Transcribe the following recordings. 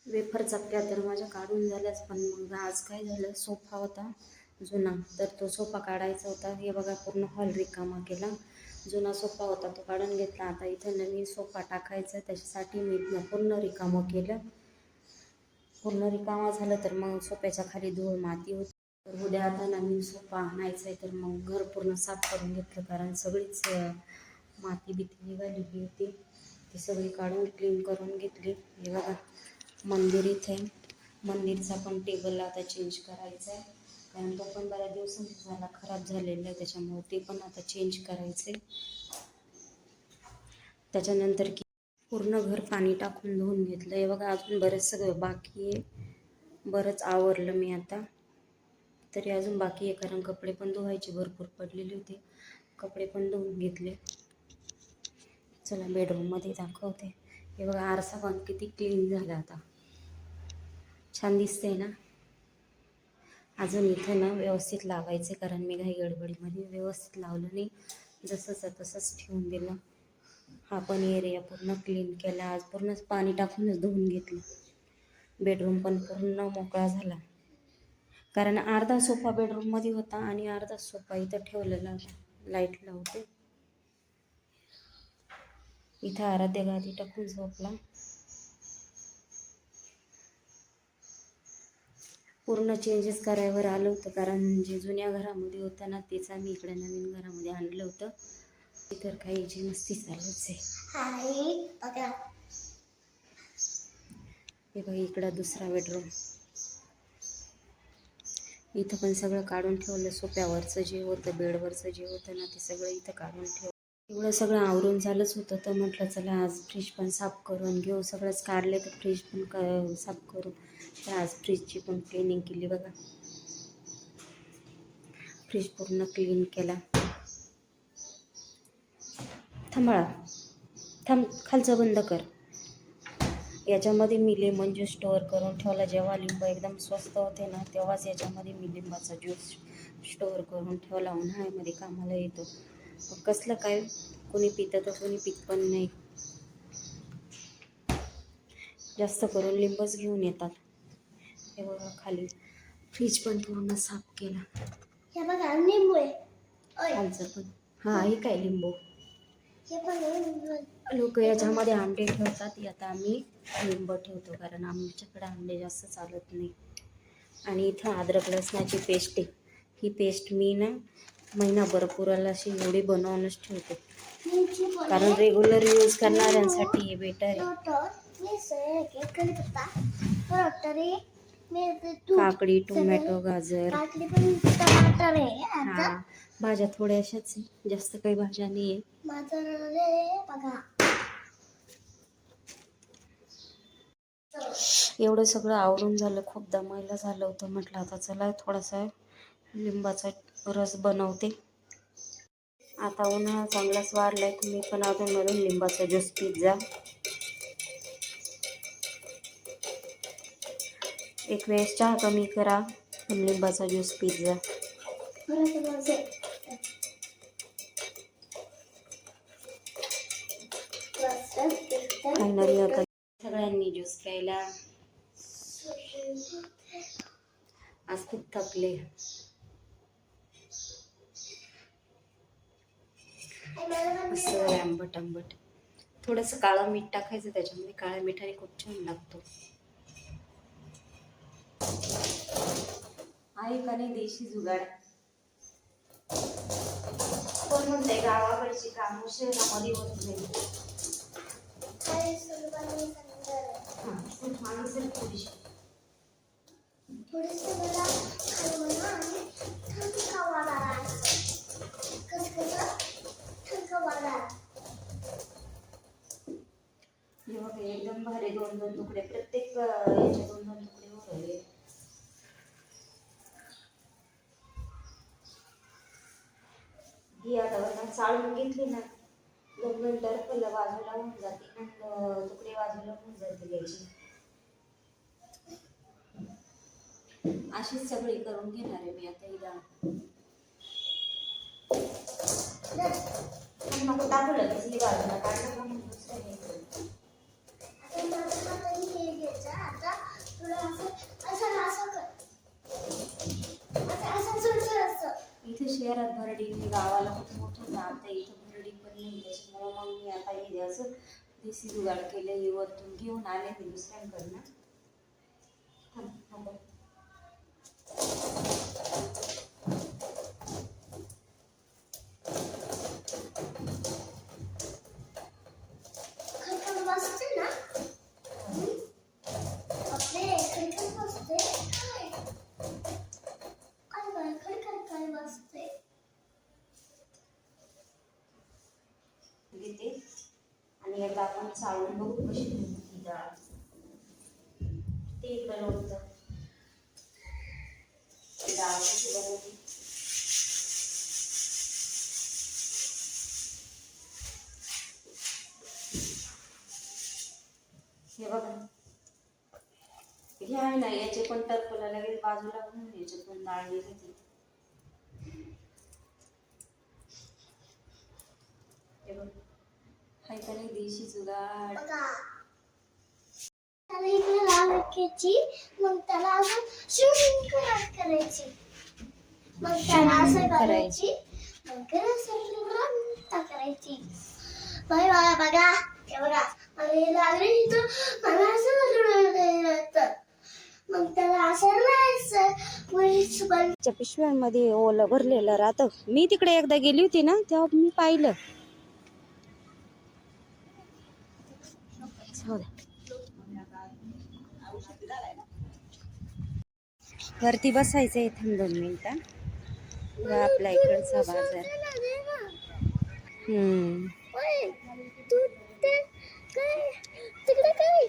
Wafer चकल्या तर माझ्या काढून झाल्याच, पण मग आज काय झालं, सोफा होता जुना, तर तो सोफा काढायचा होता. हे बघा पूर्ण हॉल रिकामा केला. जुना सोफा होता तो काढून घेतला. आता इथं नवीन सोफा टाकायचा, त्याच्यासाठी मी पूर्ण रिकामं केलं. पूर्ण रिकामा झालं तर मग सोफ्याच्या खाली धूळ माती होती. तर उद्या आता नवीन सोफा आणायचा आहे, तर मग घर पूर्ण साफ करून घेतलं, कारण सगळीच माती बिती निघालेली होती. ती सगळी काढून क्लीन करून घेतली. हे बघा मंदिर इथे, मंदिरचा पण टेबल आता चेंज करायचा आहे, कारण तो पण बऱ्याच दिवसांचा झाला खराब झालेला आहे, त्याच्यामुळे ते पण आता चेंज करायचं आहे. त्याच्यानंतर की पूर्ण घर पाणी टाकून धुवून घेतलं. हे बघा अजून बरेच सगळं बाकी आहे, बरंच आवरलं मी आता, तरी अजून बाकी आहे, कारण कपडे पण धुवायचे भरपूर पडलेले होते. कपडे पण धुवून घेतले. चला बेडरूममध्ये दाखवते. हे बघा आरसा पण किती क्लीन झाला आता, छान दिसते ना. अजून इथं ना व्यवस्थित लावायचे, कारण मी घाई गडबडीमध्ये व्यवस्थित लावलं नाही, जसंच तसंच ठेवून दिलं. हा पण एरिया पूर्ण क्लीन केला आज, पूर्णच पाणी टाकूनच धुवून घेतलं. बेडरूम पण पूर्ण मोकळा झाला, कारण अर्धा सोफा बेडरूममध्ये होता आणि अर्धा सोफा इथं ठेवलेला होता. लाईट लावते. इथं आराध्य गादी टाकून झोपला. पूर्ण चेंजेस करायवर आलं होतं, कारण जे जुन्या घरामध्ये होतं ना तेच आम्ही इकडे नवीन घरामध्ये आणलं होतं. इतर काही जी मस्ती चालूच आहे. हे बघा इकडं दुसरा बेडरूम. इथं पण सगळं काढून ठेवलं. सोफ्यावरचं जे होतं, बेडवरचं जे होतं ना ते सगळं इथं काढून ठेवलं. एवढं सगळं आवरून झालंच होतं, तर म्हटलं चला आज फ्रीज पण साफ करून घेऊ. सगळंच काढले तर फ्रीज पण साफ करू. तर आज फ्रीजची पण क्लिनिंग केली बघा. फ्रीज पूर्ण क्लीन केला. थांबाळा, थांब, खालचं बंद कर. याच्यामध्ये मी लेमन ज्यूस स्टोअर करून ठेवला. जेव्हा लिंब एकदम स्वस्त होते ना तेव्हाच याच्यामध्ये मी लिंबाचा ज्यूस स्टोअर करून ठेवला. उन्हाळ्यामध्ये कामाला येतो. कसलं काय, कोणी पितं तर कोणी पित पण नाही, जास्त करून लिंबच घेऊन येतात. हे बघा खाली फ्रीज पण पूर्ण साफ केला. हे बघा लिंबू आहे खालचं पण. हा हे काय लिंबू, लोक याच्यामध्ये अंडे ठेवतात, आता आम्ही लिंब ठेवतो, कारण आमच्याकडे अंडे जास्त चालत नाही. आणि इथं अद्रक लसणाची पेस्ट आहे. ही पेस्ट मी ना महिनाभर पुराला अशी एवढी बनवूनच ठेवते, कारण रेग्युलर यूज करणाऱ्यांसाठी हे बेटर आहे. काकडी, टोमॅटो, गाजर, हा भाज्या थोड्याशाच, जास्त काही भाज्या नाही आहे. एवढं सगळं आवरून झालं, खूप दमायला झालं होतं. म्हटलं आता चला थोडासा लिंबाचा रस बनवते. आता उन्हाळा चांगलाच वाढलाय, तुम्ही पण अधूनमधून लिंबाचा ज्यूस पीत जा. एक वेळेस चहा कमी करा, पण लिंबाचा ज्यूस पीत जा. फायनली आता सगळ्यांनी ज्यूस प्यायला. आज खूप थकले. असं आंबट आंबट. थोडंसं काळं मीठ टाकायचं त्याच्यामध्ये, काळ्या मिठाने खूप छान लागतो. आहे का नाही देशी जुगाड? कोण म्हणते गावाकडची कामं शहरामध्ये होत नाही. एकदम भारी 2-2 तुकडे, प्रत्येक याचे 2-2 तुकडे उरले. ही आता चाळून घेतली ना 2 मिनिटं पहिलं बाजूला होऊन जाते, आणि तुकडे बाजूला होऊन जाते याची. अशीच सगळी करून घेणार आहे मी आता ही डाळ. नको टाकू लगेच, ही बाजूला टाकलं. इथे शहरात भरडी गावाला खूप मोठं आता इथं भरडी पण नाही, त्याच्यामुळे मग मी आता हे असं देशी जुगाड केलं. हे वरतून घेऊन आले मी दुसऱ्यांकडनं. घेते आणि एकदा आपण चालून बघू कशी होती डाळ. ते इकडं लोणचं डाळ कशी बनवली. हे बघा, हे आहे ना, याचे पण टरफला लगेच बाजूला म्हणून याच्यातून डाळ गेली ती. हे बघ, हाय का नाही देशी जुगाड. त्याला इकडे लाल रखायची, मग त्याला असं शूटिंग करायची, मग त्याला असं करायची, मग असं करायची. बाय बघा, हे बघा मला लागले इथं, मला असं मग त्याला असं लावायचं. पिशव्यांमध्ये ओलं भरलेलं राहतं. मी तिकडे एकदा गेली होती ना, तेव्हा मी पाहिलं. वरती बसायचं इथून 2 मिनिटं. आपला इकडचा बाजार. तिकडे काय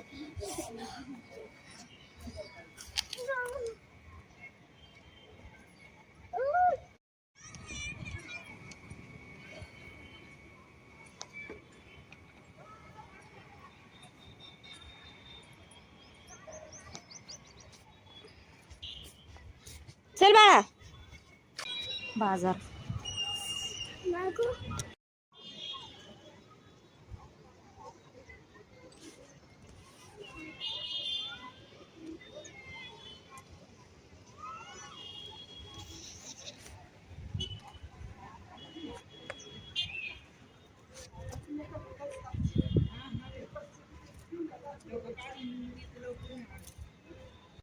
चल बाळा, बाजार.